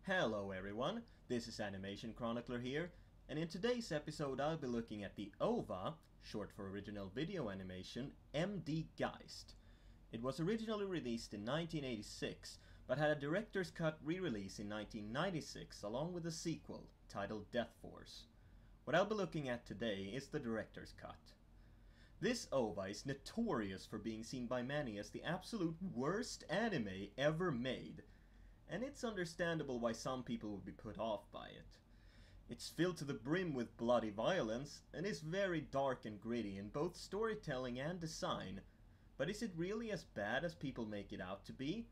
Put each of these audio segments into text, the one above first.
Hello everyone, this is Animation Chronicler here, and in today's episode I'll be looking at the OVA, short for Original Video Animation, MD Geist. It was originally released in 1986, but had a director's cut re-release in 1996 along with a sequel, titled Death Force. What I'll be looking at today is the director's cut. This OVA is notorious for being seen by many as the absolute worst anime ever made, and it's understandable why some people would be put off by it. It's filled to the brim with bloody violence, and is very dark and gritty in both storytelling and design, but is it really as bad as people make it out to be?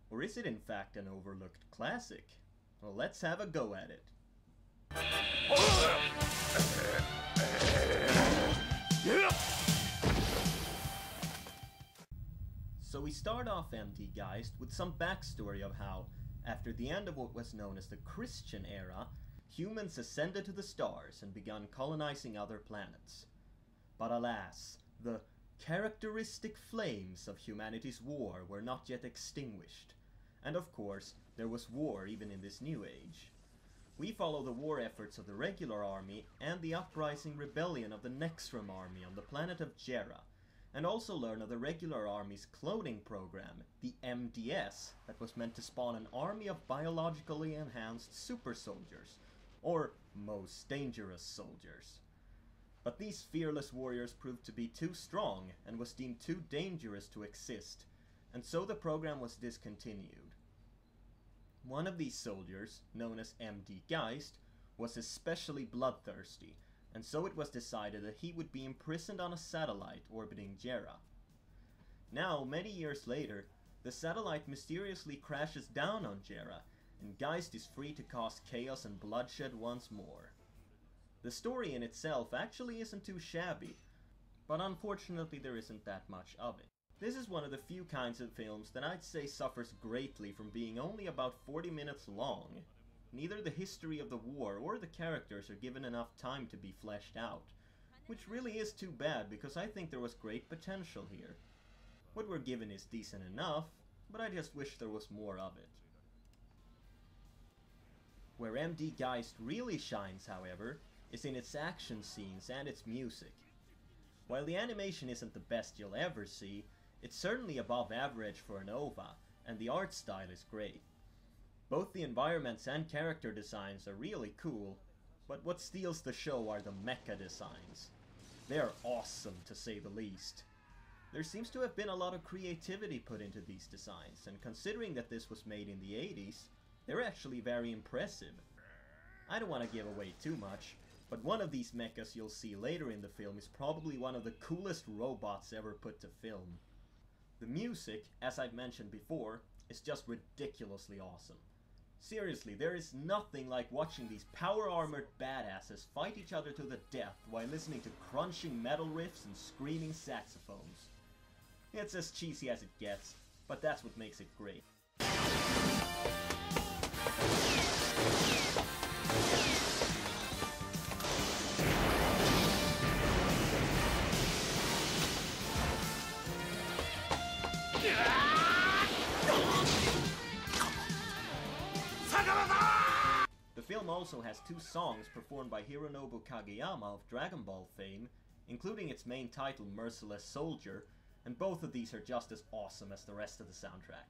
Or is it in fact an overlooked classic? Well, let's have a go at it. So we start off MD Geist with some backstory of how, after the end of what was known as the Christian era, humans ascended to the stars and began colonizing other planets. But alas, the characteristic flames of humanity's war were not yet extinguished. And of course, there was war even in this new age. We follow the war efforts of the regular army and the uprising rebellion of the Nextrum army on the planet of Jera, and also learn of the regular army's cloning program, the MDS, that was meant to spawn an army of biologically enhanced super soldiers, or most dangerous soldiers. But these fearless warriors proved to be too strong and was deemed too dangerous to exist, and so the program was discontinued. One of these soldiers, known as MD Geist, was especially bloodthirsty, and so it was decided that he would be imprisoned on a satellite orbiting Jera. Now, many years later, the satellite mysteriously crashes down on Jera, and Geist is free to cause chaos and bloodshed once more. The story in itself actually isn't too shabby, but unfortunately there isn't that much of it. This is one of the few kinds of films that I'd say suffers greatly from being only about 40 minutes long. Neither the history of the war or the characters are given enough time to be fleshed out, which really is too bad because I think there was great potential here. What we're given is decent enough, but I just wish there was more of it. Where MD Geist really shines, however, is in its action scenes and its music. While the animation isn't the best you'll ever see, it's certainly above average for an OVA, and the art style is great. Both the environments and character designs are really cool, but what steals the show are the mecha designs. They are awesome, to say the least. There seems to have been a lot of creativity put into these designs, and considering that this was made in the 80s, they're actually very impressive. I don't want to give away too much, but one of these mechas you'll see later in the film is probably one of the coolest robots ever put to film. The music, as I've mentioned before, is just ridiculously awesome. Seriously, there is nothing like watching these power-armored badasses fight each other to the death while listening to crunching metal riffs and screaming saxophones. It's as cheesy as it gets, but that's what makes it great. The film also has two songs performed by Hironobu Kageyama of Dragon Ball fame, including its main title Merciless Soldier, and both of these are just as awesome as the rest of the soundtrack.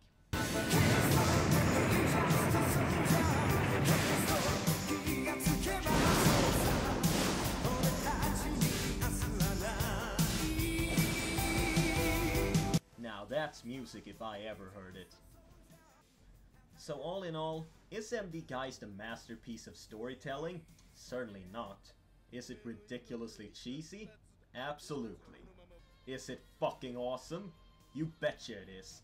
Now that's music if I ever heard it. So all in all, is MD Geist a masterpiece of storytelling? Certainly not. Is it ridiculously cheesy? Absolutely. Is it fucking awesome? You betcha it is.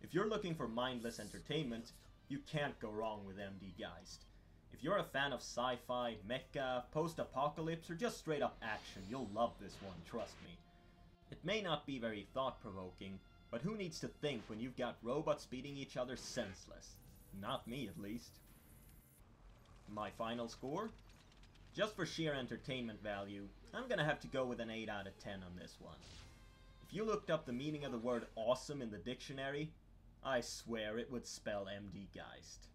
If you're looking for mindless entertainment, you can't go wrong with MD Geist. If you're a fan of sci-fi, mecha, post-apocalypse, or just straight up action, you'll love this one, trust me. It may not be very thought-provoking, but who needs to think when you've got robots beating each other senseless? Not me, at least. My final score? Just for sheer entertainment value, I'm gonna have to go with an 8 out of 10 on this one. If you looked up the meaning of the word awesome in the dictionary, I swear it would spell MD Geist.